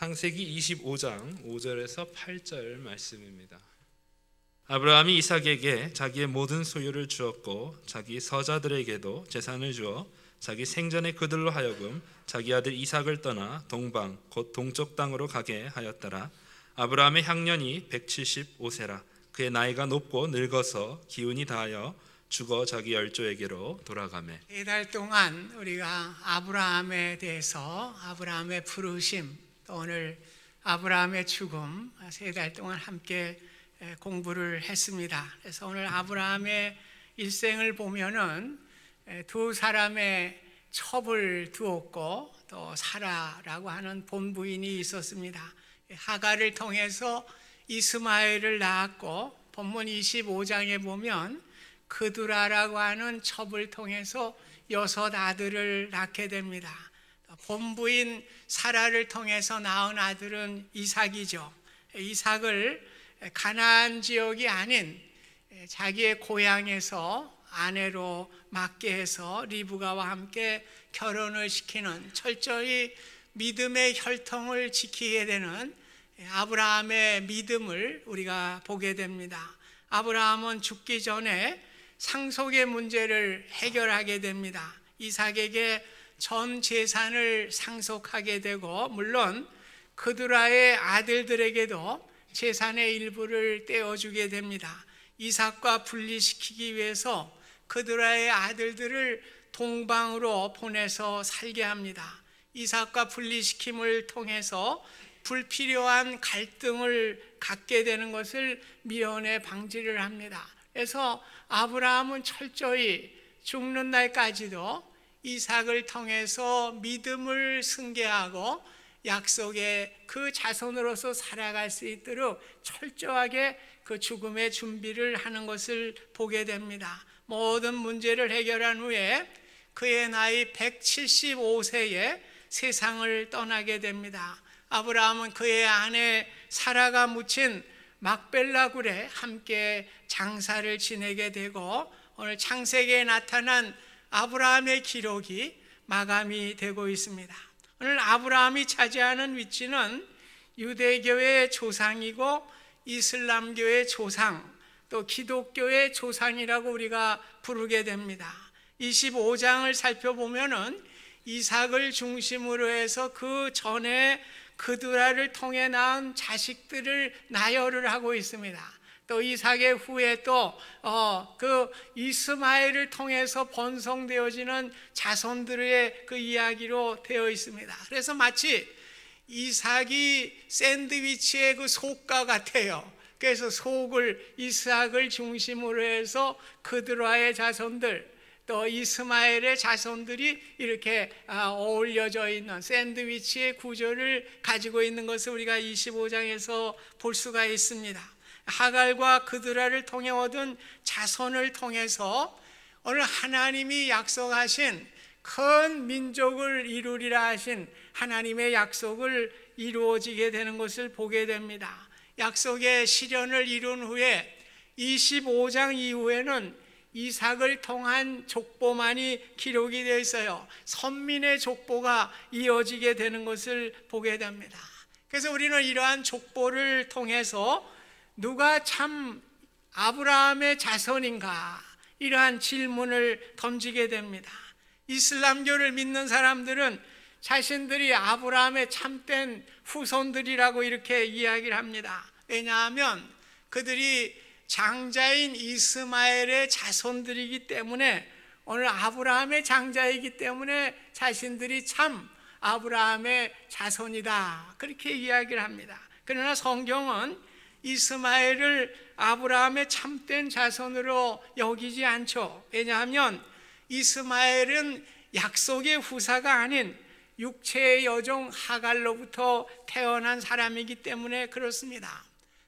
창세기 25장 5절에서 8절 말씀입니다. 아브라함이 이삭에게 자기의 모든 소유를 주었고 자기 서자들에게도 재산을 주어 자기 생전에 그들로 하여금 자기 아들 이삭을 떠나 동방 곧 동쪽 땅으로 가게 하였더라. 아브라함의 향년이 175세라. 그의 나이가 높고 늙어서 기운이 다하여 죽어 자기 열조에게로 돌아가매. 4달 동안 우리가 아브라함에 대해서, 아브라함의 부르심, 또 오늘 아브라함의 죽음 3달 동안 함께 공부를 했습니다. 그래서 오늘 아브라함의 일생을 보면은 두 사람의 첩을 두었고 또 사라라고 하는 본부인이 있었습니다. 하갈을 통해서 이스마엘을 낳았고, 본문 25장에 보면 그두라라고 하는 첩을 통해서 6 아들을 낳게 됩니다. 본부인 사라를 통해서 낳은 아들은 이삭이죠. 이삭을 가나안 지역이 아닌 자기의 고향에서 아내로 맡게 해서 리브가와 함께 결혼을 시키는, 철저히 믿음의 혈통을 지키게 되는 아브라함의 믿음을 우리가 보게 됩니다. 아브라함은 죽기 전에 상속의 문제를 해결하게 됩니다. 이삭에게 전 재산을 상속하게 되고, 물론 그두라의 아들들에게도 재산의 일부를 떼어주게 됩니다. 이삭과 분리시키기 위해서 그두라의 아들들을 동방으로 보내서 살게 합니다. 이삭과 분리시킴을 통해서 불필요한 갈등을 갖게 되는 것을 미연에 방지를 합니다. 그래서 아브라함은 철저히 죽는 날까지도 이삭을 통해서 믿음을 승계하고 약속의 그 자손으로서 살아갈 수 있도록 철저하게 그 죽음의 준비를 하는 것을 보게 됩니다. 모든 문제를 해결한 후에 그의 나이 175세에 세상을 떠나게 됩니다. 아브라함은 그의 아내 사라가 묻힌 막벨라 굴에 함께 장사를 지내게 되고, 오늘 창세기에 나타난 아브라함의 기록이 마감이 되고 있습니다. 오늘 아브라함이 차지하는 위치는 유대교의 조상이고 이슬람교의 조상, 또 기독교의 조상이라고 우리가 부르게 됩니다. 25장을 살펴보면은 이삭을 중심으로 해서 그 전에 그두라를 통해 낳은 자식들을 나열을 하고 있습니다. 또 이삭의 후에 또 그 이스마엘을 통해서 번성되어지는 자손들의 그 이야기로 되어 있습니다. 그래서 마치 이삭이 샌드위치의 그 속과 같아요. 그래서 속을, 이삭을 중심으로 해서 그두라의 자손들, 또 이스마엘의 자손들이 이렇게 어울려져 있는 샌드위치의 구조를 가지고 있는 것을 우리가 25장에서 볼 수가 있습니다. 하갈과 그두라를 통해 얻은 자손을 통해서 오늘 하나님이 약속하신 큰 민족을 이루리라 하신 하나님의 약속을 이루어지게 되는 것을 보게 됩니다. 약속의 실현을 이룬 후에 25장 이후에는 이삭을 통한 족보만이 기록이 되어 있어요. 선민의 족보가 이어지게 되는 것을 보게 됩니다. 그래서 우리는 이러한 족보를 통해서 누가 참 아브라함의 자손인가, 이러한 질문을 던지게 됩니다. 이슬람교를 믿는 사람들은 자신들이 아브라함의 참된 후손들이라고 이렇게 이야기를 합니다. 왜냐하면 그들이 장자인 이스마엘의 자손들이기 때문에, 오늘 아브라함의 장자이기 때문에 자신들이 참 아브라함의 자손이다, 그렇게 이야기를 합니다. 그러나 성경은 이스마엘을 아브라함의 참된 자손으로 여기지 않죠. 왜냐하면 이스마엘은 약속의 후사가 아닌 육체의 여종 하갈로부터 태어난 사람이기 때문에 그렇습니다.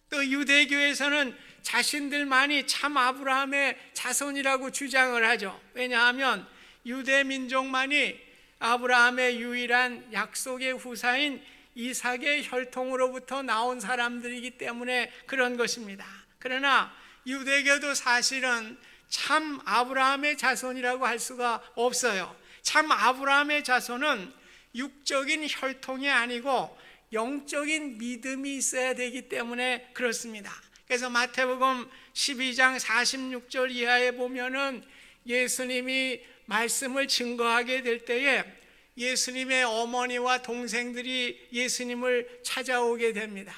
또 유대교에서는 자신들만이 참 아브라함의 자손이라고 주장을 하죠. 왜냐하면 유대 민족만이 아브라함의 유일한 약속의 후사인 이삭의 혈통으로부터 나온 사람들이기 때문에 그런 것입니다. 그러나 유대교도 사실은 참 아브라함의 자손이라고 할 수가 없어요. 참 아브라함의 자손은 육적인 혈통이 아니고 영적인 믿음이 있어야 되기 때문에 그렇습니다. 그래서 마태복음 12장 46절 이하에 보면은 예수님이 말씀을 증거하게 될 때에 예수님의 어머니와 동생들이 예수님을 찾아오게 됩니다.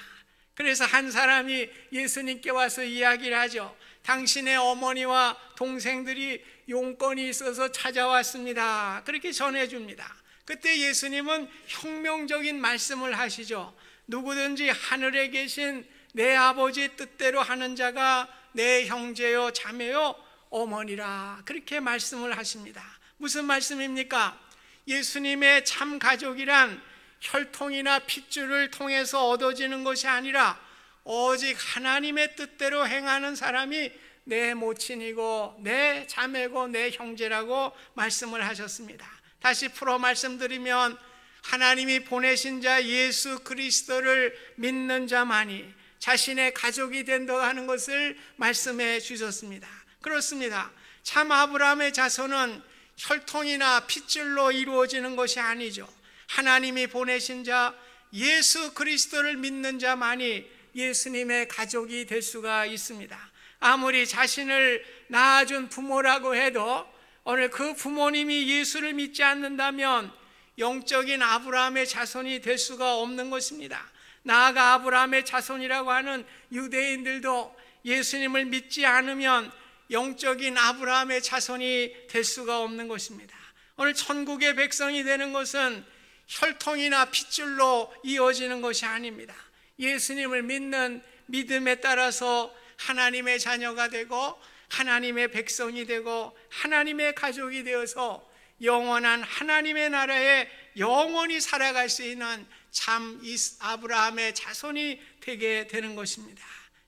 그래서 한 사람이 예수님께 와서 이야기를 하죠. 당신의 어머니와 동생들이 용건이 있어서 찾아왔습니다. 그렇게 전해줍니다. 그때 예수님은 혁명적인 말씀을 하시죠. 누구든지 하늘에 계신 내 아버지의 뜻대로 하는 자가 내 형제요 자매요 어머니라, 그렇게 말씀을 하십니다. 무슨 말씀입니까? 예수님의 참 가족이란 혈통이나 핏줄을 통해서 얻어지는 것이 아니라 오직 하나님의 뜻대로 행하는 사람이 내 모친이고 내 자매고 내 형제라고 말씀을 하셨습니다. 다시 풀어 말씀드리면 하나님이 보내신 자 예수 그리스도를 믿는 자만이 자신의 가족이 된다고 하는 것을 말씀해 주셨습니다. 그렇습니다. 참 아브라함의 자손은 혈통이나 핏줄로 이루어지는 것이 아니죠. 하나님이 보내신 자 예수 그리스도를 믿는 자만이 예수님의 가족이 될 수가 있습니다. 아무리 자신을 낳아준 부모라고 해도 오늘 그 부모님이 예수를 믿지 않는다면 영적인 아브라함의 자손이 될 수가 없는 것입니다. 나아가 아브라함의 자손이라고 하는 유대인들도 예수님을 믿지 않으면 영적인 아브라함의 자손이 될 수가 없는 것입니다. 오늘 천국의 백성이 되는 것은 혈통이나 핏줄로 이어지는 것이 아닙니다. 예수님을 믿는 믿음에 따라서 하나님의 자녀가 되고 하나님의 백성이 되고 하나님의 가족이 되어서 영원한 하나님의 나라에 영원히 살아갈 수 있는 참 아브라함의 자손이 되게 되는 것입니다.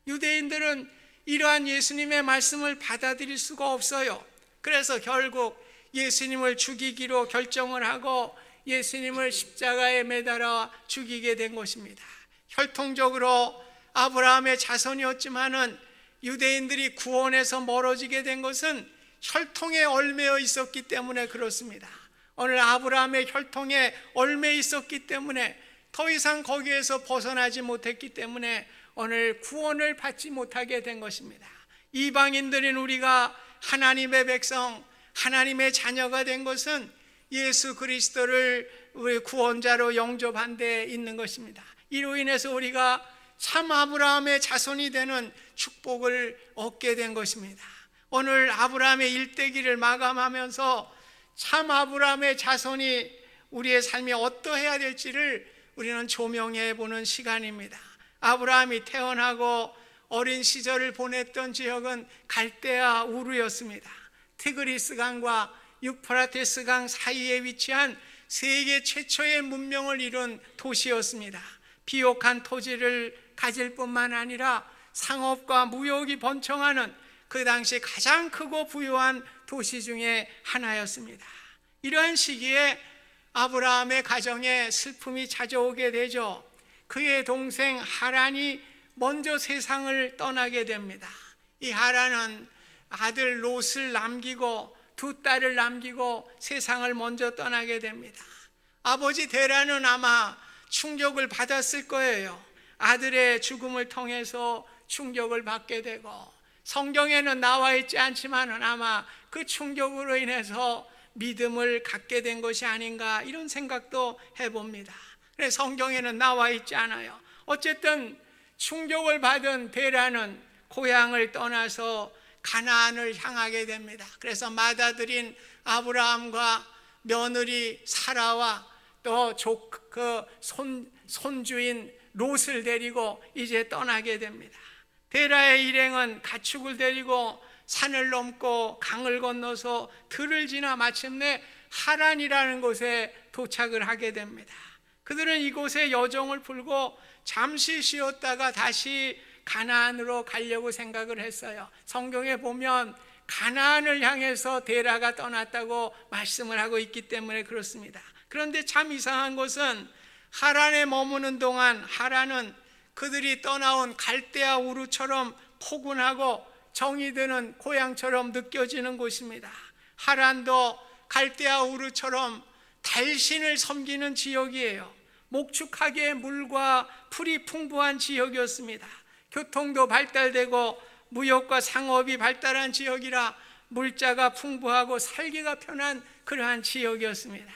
유대인들은 이러한 예수님의 말씀을 받아들일 수가 없어요. 그래서 결국 예수님을 죽이기로 결정을 하고 예수님을 십자가에 매달아 죽이게 된 것입니다. 혈통적으로 아브라함의 자손이었지만은 유대인들이 구원에서 멀어지게 된 것은 혈통에 얽매여 있었기 때문에 그렇습니다. 오늘 아브라함의 혈통에 얽매여 있었기 때문에 더 이상 거기에서 벗어나지 못했기 때문에 오늘 구원을 받지 못하게 된 것입니다. 이방인들인 우리가 하나님의 백성, 하나님의 자녀가 된 것은 예수 그리스도를 우리 구원자로 영접한 데 있는 것입니다. 이로 인해서 우리가 참 아브라함의 자손이 되는 축복을 얻게 된 것입니다. 오늘 아브라함의 일대기를 마감하면서 참 아브라함의 자손이 우리의 삶이 어떠해야 될지를 우리는 조명해 보는 시간입니다. 아브라함이 태어나고 어린 시절을 보냈던 지역은 갈대아 우르였습니다. 티그리스 강과 유프라테스 강 사이에 위치한 세계 최초의 문명을 이룬 도시였습니다. 비옥한 토지를 가질 뿐만 아니라 상업과 무역이 번창하는 그 당시 가장 크고 부유한 도시 중에 하나였습니다. 이러한 시기에 아브라함의 가정에 슬픔이 찾아오게 되죠. 그의 동생 하란이 먼저 세상을 떠나게 됩니다. 이 하란은 아들 롯을 남기고 두 딸을 남기고 세상을 먼저 떠나게 됩니다. 아버지 데라는 아마 충격을 받았을 거예요. 아들의 죽음을 통해서 충격을 받게 되고, 성경에는 나와 있지 않지만 아마 그 충격으로 인해서 믿음을 갖게 된 것이 아닌가, 이런 생각도 해봅니다. 그래서 성경에는 나와 있지 않아요. 어쨌든 충격을 받은 데라는 고향을 떠나서 가나안을 향하게 됩니다. 그래서 맏아들인 아브라함과 며느리 사라와 또 손주인 롯을 데리고 이제 떠나게 됩니다. 데라의 일행은 가축을 데리고 산을 넘고 강을 건너서 들을 지나 마침내 하란이라는 곳에 도착을 하게 됩니다. 그들은 이곳에 여정을 풀고 잠시 쉬었다가 다시 가나안으로 가려고 생각을 했어요. 성경에 보면 가나안을 향해서 데라가 떠났다고 말씀을 하고 있기 때문에 그렇습니다. 그런데 참 이상한 것은 하란에 머무는 동안 하란은 그들이 떠나온 갈대아 우르처럼 포근하고 정이 드는 고향처럼 느껴지는 곳입니다. 하란도 갈대아 우르처럼 달신을 섬기는 지역이에요. 목축하기에 물과 풀이 풍부한 지역이었습니다. 교통도 발달되고 무역과 상업이 발달한 지역이라 물자가 풍부하고 살기가 편한 그러한 지역이었습니다.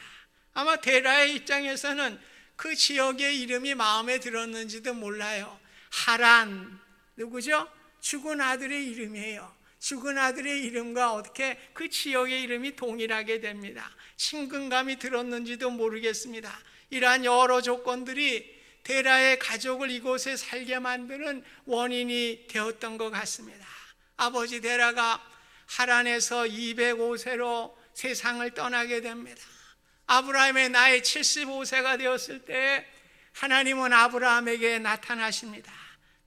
아마 데라의 입장에서는 그 지역의 이름이 마음에 들었는지도 몰라요. 하란, 누구죠? 죽은 아들의 이름이에요. 죽은 아들의 이름과 어떻게 그 지역의 이름이 동일하게 됩니다. 친근감이 들었는지도 모르겠습니다. 이러한 여러 조건들이 데라의 가족을 이곳에 살게 만드는 원인이 되었던 것 같습니다. 아버지 데라가 하란에서 205세로 세상을 떠나게 됩니다. 아브라함의 나이 75세가 되었을 때 하나님은 아브라함에게 나타나십니다.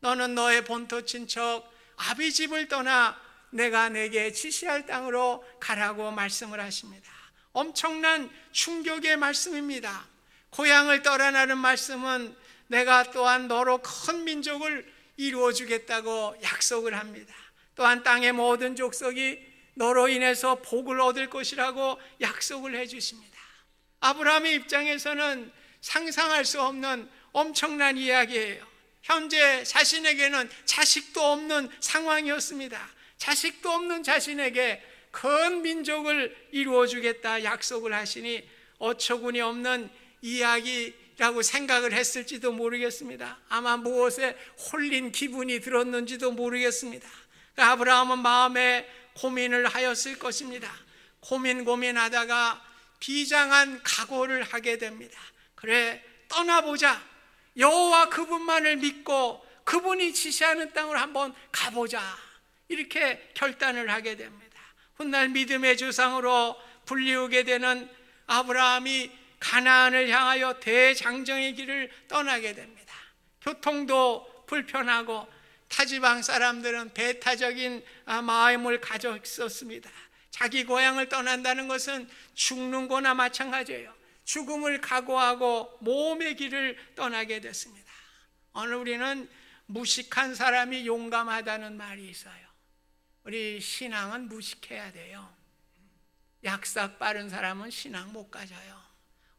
너는 너의 본토 친척 아비 집을 떠나 내가 내게 지시할 땅으로 가라고 말씀을 하십니다. 엄청난 충격의 말씀입니다. 고향을 떠나라는 말씀은 내가 또한 너로 큰 민족을 이루어 주겠다고 약속을 합니다. 또한 땅의 모든 족속이 너로 인해서 복을 얻을 것이라고 약속을 해 주십니다. 아브라함의 입장에서는 상상할 수 없는 엄청난 이야기예요. 현재 자신에게는 자식도 없는 상황이었습니다. 자식도 없는 자신에게 큰 민족을 이루어 주겠다 약속을 하시니 어처구니 없는 이야기라고 생각을 했을지도 모르겠습니다. 아마 무엇에 홀린 기분이 들었는지도 모르겠습니다. 아브라함은 마음에 고민을 하였을 것입니다. 고민하다가 비장한 각오를 하게 됩니다. 그래, 떠나보자. 여호와 그분만을 믿고 그분이 지시하는 땅을 한번 가보자. 이렇게 결단을 하게 됩니다. 훗날 믿음의 조상으로 불리우게 되는 아브라함이 가나안을 향하여 대장정의 길을 떠나게 됩니다. 교통도 불편하고 타지방 사람들은 배타적인 마음을 가져 있었습니다. 자기 고향을 떠난다는 것은 죽는 거나 마찬가지예요. 죽음을 각오하고 모험의 길을 떠나게 됐습니다. 오늘 우리는 무식한 사람이 용감하다는 말이 있어요. 우리 신앙은 무식해야 돼요. 약삭 빠른 사람은 신앙 못 가져요.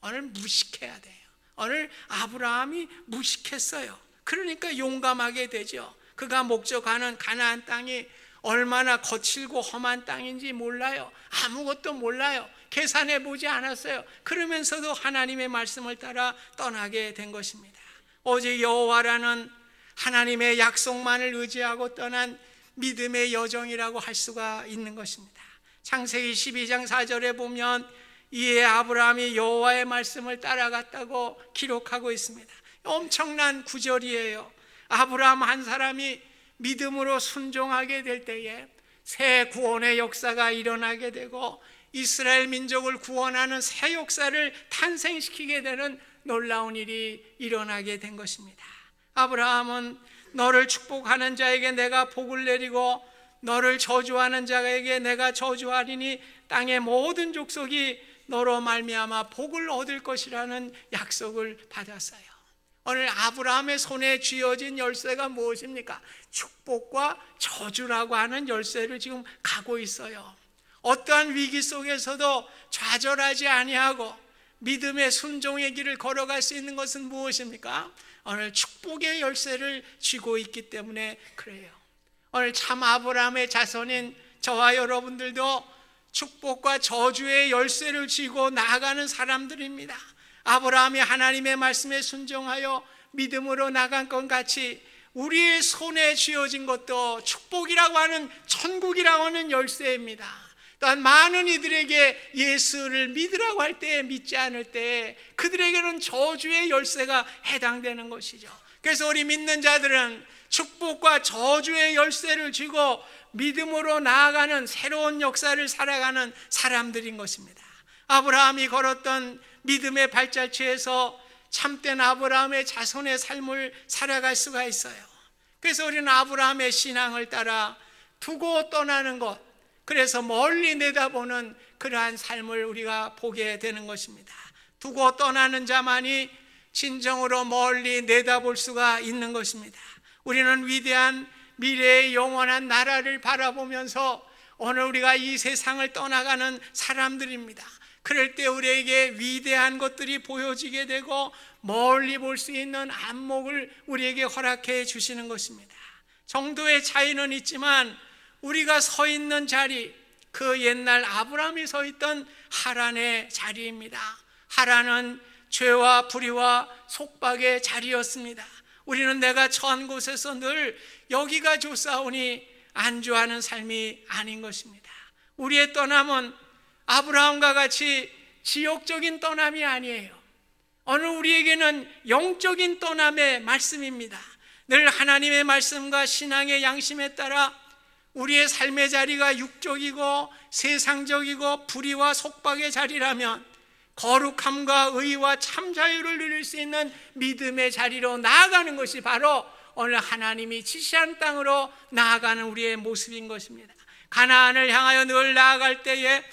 오늘 무식해야 돼요. 오늘 아브라함이 무식했어요. 그러니까 용감하게 되죠. 그가 목적하는 가나안 땅이 얼마나 거칠고 험한 땅인지 몰라요. 아무것도 몰라요. 계산해 보지 않았어요. 그러면서도 하나님의 말씀을 따라 떠나게 된 것입니다. 오직 여호와라는 하나님의 약속만을 의지하고 떠난 믿음의 여정이라고 할 수가 있는 것입니다. 창세기 12장 4절에 보면 이에 아브라함이 여호와의 말씀을 따라갔다고 기록하고 있습니다. 엄청난 구절이에요. 아브라함 한 사람이 믿음으로 순종하게 될 때에 새 구원의 역사가 일어나게 되고 이스라엘 민족을 구원하는 새 역사를 탄생시키게 되는 놀라운 일이 일어나게 된 것입니다. 아브라함은 너를 축복하는 자에게 내가 복을 내리고 너를 저주하는 자에게 내가 저주하리니 땅의 모든 족속이 너로 말미암아 복을 얻을 것이라는 약속을 받았어요. 오늘 아브라함의 손에 쥐어진 열쇠가 무엇입니까? 축복과 저주라고 하는 열쇠를 지금 가고 있어요. 어떠한 위기 속에서도 좌절하지 아니하고 믿음의 순종의 길을 걸어갈 수 있는 것은 무엇입니까? 오늘 축복의 열쇠를 쥐고 있기 때문에 그래요. 오늘 참 아브라함의 자손인 저와 여러분들도 축복과 저주의 열쇠를 쥐고 나아가는 사람들입니다. 아브라함이 하나님의 말씀에 순종하여 믿음으로 나간 것 같이 우리의 손에 쥐어진 것도 축복이라고 하는 천국이라고 하는 열쇠입니다. 또한 많은 이들에게 예수를 믿으라고 할 때 믿지 않을 때 그들에게는 저주의 열쇠가 해당되는 것이죠. 그래서 우리 믿는 자들은 축복과 저주의 열쇠를 쥐고 믿음으로 나아가는 새로운 역사를 살아가는 사람들인 것입니다. 아브라함이 걸었던 믿음의 발자취에서 참된 아브라함의 자손의 삶을 살아갈 수가 있어요. 그래서 우리는 아브라함의 신앙을 따라 두고 떠나는 것, 그래서 멀리 내다보는 그러한 삶을 우리가 보게 되는 것입니다. 두고 떠나는 자만이 진정으로 멀리 내다볼 수가 있는 것입니다. 우리는 위대한 미래의 영원한 나라를 바라보면서 오늘 우리가 이 세상을 떠나가는 사람들입니다. 그럴 때 우리에게 위대한 것들이 보여지게 되고 멀리 볼 수 있는 안목을 우리에게 허락해 주시는 것입니다. 정도의 차이는 있지만 우리가 서 있는 자리, 그 옛날 아브라함이 서 있던 하란의 자리입니다. 하란은 죄와 불의와 속박의 자리였습니다. 우리는 내가 처한 곳에서 늘 여기가 좋사오니 안주하는 삶이 아닌 것입니다. 우리의 떠남은 아브라함과 같이 지역적인 떠남이 아니에요. 오늘 우리에게는 영적인 떠남의 말씀입니다. 늘 하나님의 말씀과 신앙의 양심에 따라 우리의 삶의 자리가 육적이고 세상적이고 불의와 속박의 자리라면 거룩함과 의와 참 자유를 누릴 수 있는 믿음의 자리로 나아가는 것이 바로 오늘 하나님이 지시한 땅으로 나아가는 우리의 모습인 것입니다. 가나안을 향하여 늘 나아갈 때에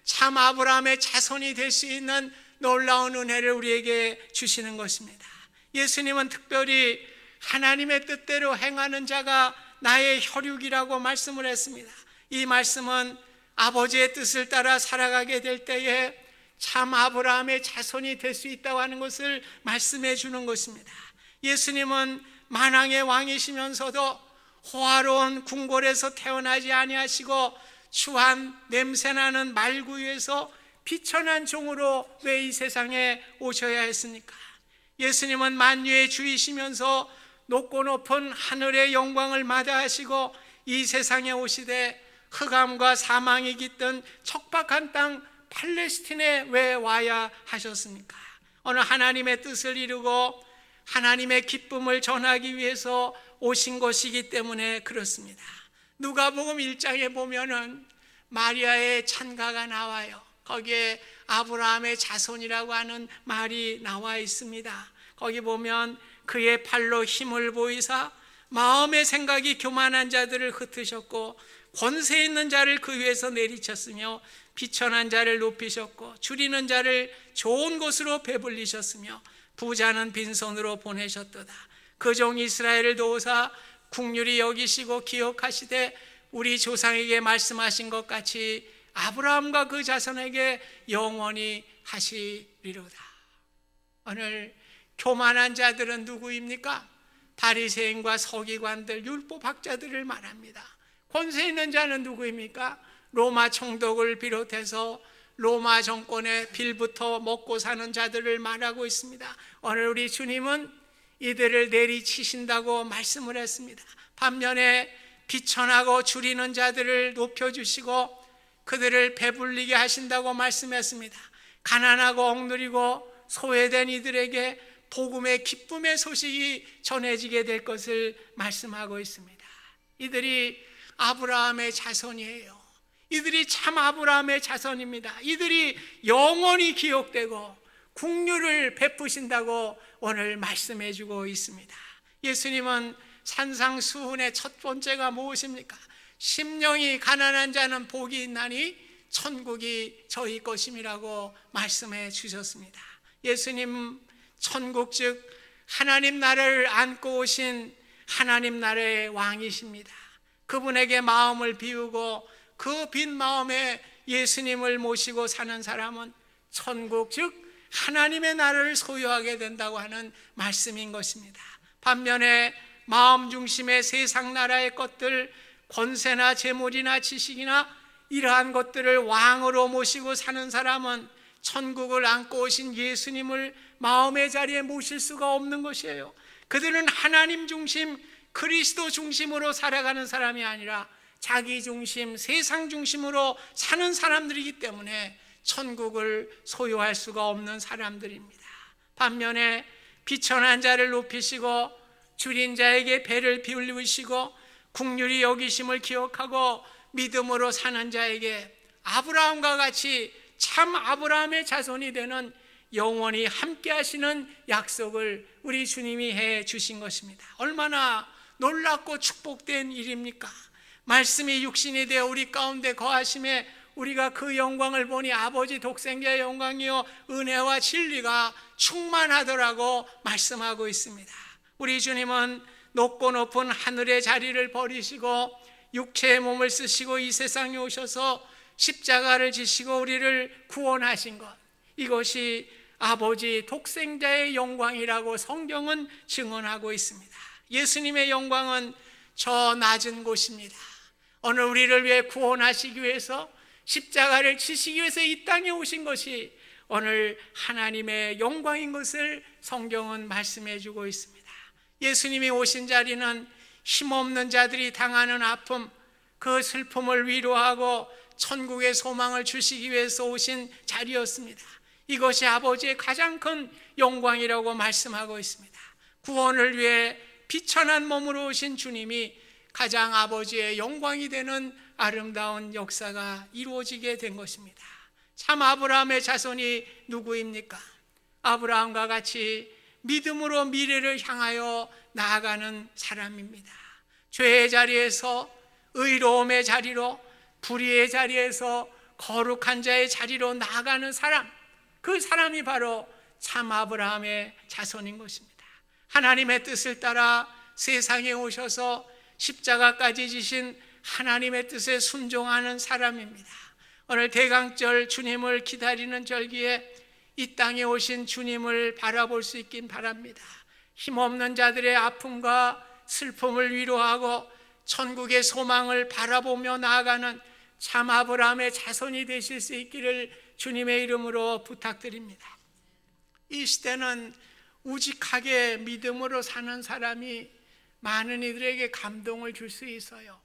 참 아브라함의 자손이 될 수 있는 놀라운 은혜를 우리에게 주시는 것입니다. 예수님은 특별히 하나님의 뜻대로 행하는 자가 나의 혈육이라고 말씀을 했습니다. 이 말씀은 아버지의 뜻을 따라 살아가게 될 때에 참 아브라함의 자손이 될 수 있다고 하는 것을 말씀해 주는 것입니다. 예수님은 만왕의 왕이시면서도 호화로운 궁궐에서 태어나지 아니하시고 추한 냄새나는 말구유에서 비천한 종으로 왜 이 세상에 오셔야 했습니까? 예수님은 만유의 주이시면서 높고 높은 하늘의 영광을 마다하시고 이 세상에 오시되 흑암과 사망이 깃든 척박한 땅 팔레스틴에 왜 와야 하셨습니까? 오늘 하나님의 뜻을 이루고 하나님의 기쁨을 전하기 위해서 오신 것이기 때문에 그렇습니다. 누가복음 1장에 보면은 마리아의 찬가가 나와요. 거기에 아브라함의 자손이라고 하는 말이 나와 있습니다. 거기 보면 그의 팔로 힘을 보이사 마음의 생각이 교만한 자들을 흩으셨고 권세 있는 자를 그 위에서 내리쳤으며 비천한 자를 높이셨고 줄이는 자를 좋은 곳으로 배불리셨으며 부자는 빈손으로 보내셨도다. 그 종 이스라엘을 도우사 국률이 여기시고 기억하시되 우리 조상에게 말씀하신 것 같이 아브라함과 그 자손에게 영원히 하시리로다. 오늘 교만한 자들은 누구입니까? 바리새인과 서기관들, 율법학자들을 말합니다. 권세 있는 자는 누구입니까? 로마 총독을 비롯해서 로마 정권의 빌부터 먹고 사는 자들을 말하고 있습니다. 오늘 우리 주님은 이들을 내리치신다고 말씀을 했습니다. 반면에 비천하고 줄이는 자들을 높여주시고 그들을 배불리게 하신다고 말씀했습니다. 가난하고 억누리고 소외된 이들에게 복음의 기쁨의 소식이 전해지게 될 것을 말씀하고 있습니다. 이들이 아브라함의 자손이에요. 이들이 참 아브라함의 자손입니다. 이들이 영원히 기억되고 국류를 베푸신다고 오늘 말씀해 주고 있습니다. 예수님은 산상수훈의 첫 번째가 무엇입니까? 심령이 가난한 자는 복이 있나니 천국이 저희 것임이라고 말씀해 주셨습니다. 예수님 천국 즉 하나님 나라를 안고 오신 하나님 나라의 왕이십니다. 그분에게 마음을 비우고 그 빈 마음에 예수님을 모시고 사는 사람은 천국 즉 하나님의 나라를 소유하게 된다고 하는 말씀인 것입니다. 반면에 마음 중심의 세상 나라의 것들, 권세나 재물이나 지식이나 이러한 것들을 왕으로 모시고 사는 사람은 천국을 안고 오신 예수님을 마음의 자리에 모실 수가 없는 것이에요. 그들은 하나님 중심, 그리스도 중심으로 살아가는 사람이 아니라 자기 중심, 세상 중심으로 사는 사람들이기 때문에 천국을 소유할 수가 없는 사람들입니다. 반면에 비천한 자를 높이시고 줄인 자에게 배를 비우시고 국률이 여기심을 기억하고 믿음으로 사는 자에게 아브라함과 같이 참 아브라함의 자손이 되는 영원히 함께 하시는 약속을 우리 주님이 해 주신 것입니다. 얼마나 놀랍고 축복된 일입니까? 말씀이 육신이 되어 우리 가운데 거하심에 우리가 그 영광을 보니 아버지 독생자의 영광이요 은혜와 진리가 충만하더라고 말씀하고 있습니다. 우리 주님은 높고 높은 하늘의 자리를 버리시고 육체의 몸을 쓰시고 이 세상에 오셔서 십자가를 지시고 우리를 구원하신 것, 이것이 아버지 독생자의 영광이라고 성경은 증언하고 있습니다. 예수님의 영광은 저 낮은 곳입니다. 오늘 우리를 위해 구원하시기 위해서 십자가를 지시기 위해서 이 땅에 오신 것이 오늘 하나님의 영광인 것을 성경은 말씀해 주고 있습니다. 예수님이 오신 자리는 힘없는 자들이 당하는 아픔, 그 슬픔을 위로하고 천국의 소망을 주시기 위해서 오신 자리였습니다. 이것이 아버지의 가장 큰 영광이라고 말씀하고 있습니다. 구원을 위해 비천한 몸으로 오신 주님이 가장 아버지의 영광이 되는 아름다운 역사가 이루어지게 된 것입니다. 참 아브라함의 자손이 누구입니까? 아브라함과 같이 믿음으로 미래를 향하여 나아가는 사람입니다. 죄의 자리에서 의로움의 자리로, 불의의 자리에서 거룩한 자의 자리로 나아가는 사람, 그 사람이 바로 참 아브라함의 자손인 것입니다. 하나님의 뜻을 따라 세상에 오셔서 십자가까지 지신 하나님의 뜻에 순종하는 사람입니다. 오늘 대강절 주님을 기다리는 절기에 이 땅에 오신 주님을 바라볼 수 있긴 바랍니다. 힘없는 자들의 아픔과 슬픔을 위로하고 천국의 소망을 바라보며 나아가는 참 아브라함의 자손이 되실 수 있기를 주님의 이름으로 부탁드립니다. 이 시대는 우직하게 믿음으로 사는 사람이 많은 이들에게 감동을 줄 수 있어요.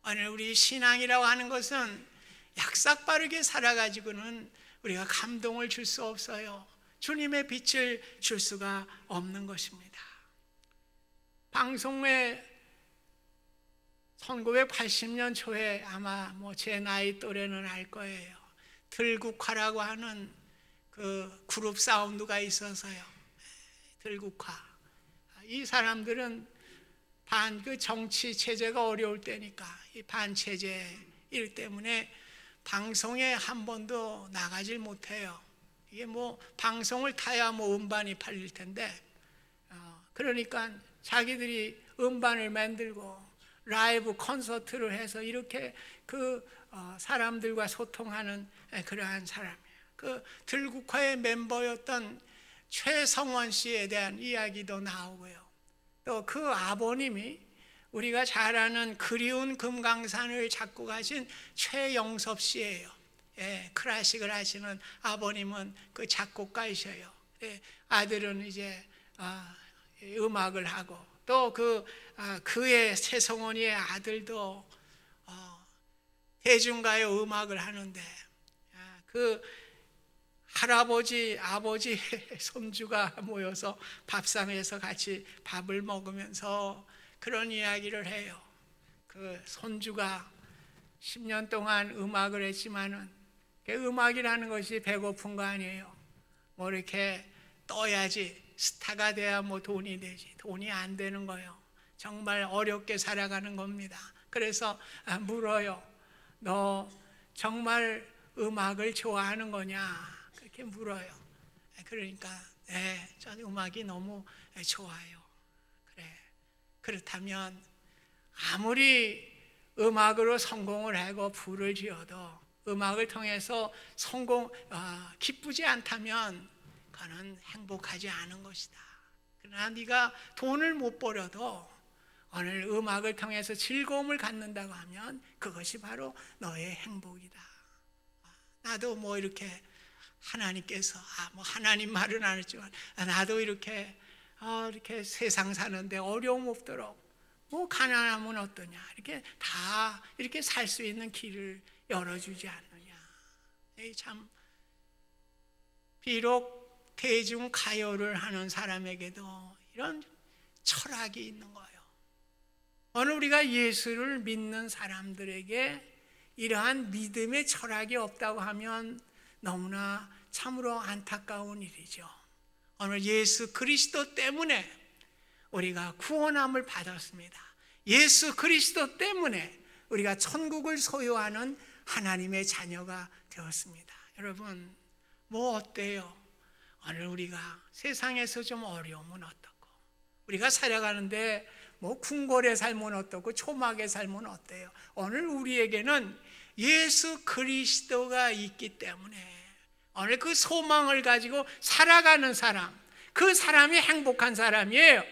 오늘 우리 신앙이라고 하는 것은 약삭빠르게 살아가지고는 우리가 감동을 줄 수 없어요. 주님의 빛을 줄 수가 없는 것입니다. 방송에 1980년 초에 아마 제 나이 또래는 알 거예요. 들국화라고 하는 그 그룹 사운드가 있어서요. 들국화. 이 사람들은 그 정치 체제가 어려울 때니까 이 반체제 일 때문에 방송에 한 번도 나가질 못해요. 이게 방송을 타야 음반이 팔릴 텐데, 그러니까 자기들이 음반을 만들고 라이브 콘서트를 해서 이렇게 사람들과 소통하는 그러한 사람이에요. 그 들국화의 멤버였던 최성원 씨에 대한 이야기도 나오고요. 또 그 아버님이 우리가 잘 아는 그리운 금강산을 작곡하신 최영섭 씨예요. 클래식을 하시는 아버님은 그 작곡가이셔요. 아들은 이제 음악을 하고 또 그의 최성원이의 아들도 대중가요 음악을 하는데 그 할아버지, 아버지, 손주가 모여서 밥상에서 같이 밥을 먹으면서 그런 이야기를 해요. 그 손주가 10년 동안 음악을 했지만은 음악이라는 것이 배고픈 거 아니에요. 이렇게 떠야지 스타가 돼야 돈이 되지. 돈이 안 되는 거예요. 정말 어렵게 살아가는 겁니다. 그래서 물어요. 너 정말 음악을 좋아하는 거냐? 그렇게 물어요. 그러니까 네, 저는 음악이 너무 좋아요. 그래. 그렇다면 아무리 음악으로 성공을 하고 부를 지어도 음악을 통해서 기쁘지 않다면 그는 행복하지 않은 것이다. 그러나 네가 돈을 못 벌어도 오늘 음악을 통해서 즐거움을 갖는다고 하면 그것이 바로 너의 행복이다. 나도 이렇게 하나님께서 하나님 말은 안 했지만 나도 이렇게 세상 사는데 어려움 없도록 가난하면 어떠냐 이렇게 다 이렇게 살 수 있는 길을 열어주지 않느냐. 참 비록 대중 가요를 하는 사람에게도 이런 철학이 있는 거예요. 오늘 우리가 예수를 믿는 사람들에게 이러한 믿음의 철학이 없다고 하면 너무나 참으로 안타까운 일이죠. 오늘 예수 그리스도 때문에 우리가 구원함을 받았습니다. 예수 그리스도 때문에 우리가 천국을 소유하는 하나님의 자녀가 되었습니다. 여러분 어때요? 오늘 우리가 세상에서 좀 어려우면 어떻고 우리가 살아가는데 궁궐에 살면 어떻고 초막에 살면 어때요? 오늘 우리에게는 예수 그리스도가 있기 때문에 오늘 그 소망을 가지고 살아가는 사람, 그 사람이 행복한 사람이에요.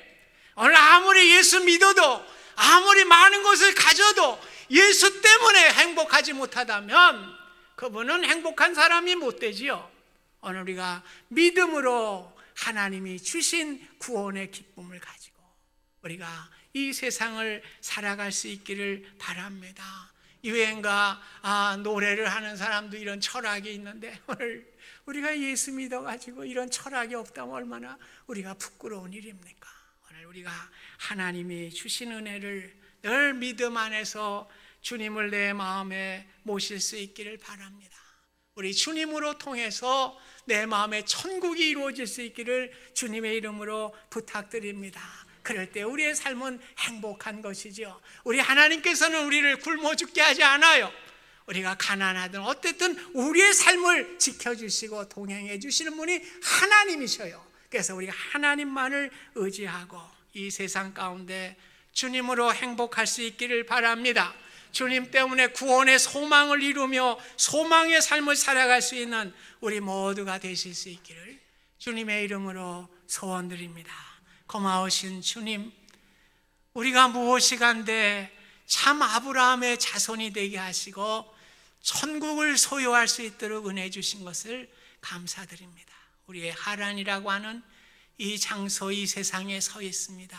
오늘 아무리 예수 믿어도, 아무리 많은 것을 가져도 예수 때문에 행복하지 못하다면 그분은 행복한 사람이 못 되지요. 오늘 우리가 믿음으로 하나님이 주신 구원의 기쁨을 가지고 우리가 이 세상을 살아갈 수 있기를 바랍니다. 유행가 노래를 하는 사람도 이런 철학이 있는데, 오늘 우리가 예수 믿어가지고 이런 철학이 없다면 얼마나 우리가 부끄러운 일입니까? 오늘 우리가 하나님이 주신 은혜를 늘 믿음 안에서 주님을 내 마음에 모실 수 있기를 바랍니다. 우리 주님으로 통해서 내 마음에 천국이 이루어질 수 있기를 주님의 이름으로 부탁드립니다. 그럴 때 우리의 삶은 행복한 것이죠. 우리 하나님께서는 우리를 굶어 죽게 하지 않아요. 우리가 가난하든 어쨌든 우리의 삶을 지켜주시고 동행해 주시는 분이 하나님이셔요. 그래서 우리가 하나님만을 의지하고 이 세상 가운데 주님으로 행복할 수 있기를 바랍니다. 주님 때문에 구원의 소망을 이루며 소망의 삶을 살아갈 수 있는 우리 모두가 되실 수 있기를 주님의 이름으로 소원드립니다. 고마우신 주님, 우리가 무엇이간데 참 아브라함의 자손이 되게 하시고 천국을 소유할 수 있도록 은혜 주신 것을 감사드립니다. 우리의 하란이라고 하는 이 장소, 이 세상에 서 있습니다.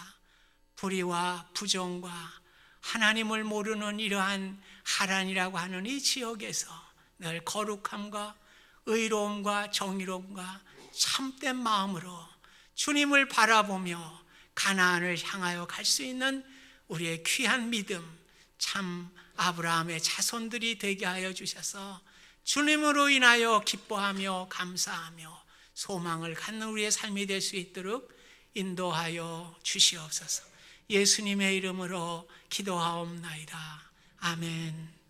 불의와 부정과 하나님을 모르는 이러한 하란이라고 하는 이 지역에서 늘 거룩함과 의로움과 정의로움과 참된 마음으로 주님을 바라보며 가나안을 향하여 갈 수 있는 우리의 귀한 믿음, 참 아브라함의 자손들이 되게 하여 주셔서 주님으로 인하여 기뻐하며 감사하며 소망을 갖는 우리의 삶이 될 수 있도록 인도하여 주시옵소서. 예수님의 이름으로 기도하옵나이다. 아멘.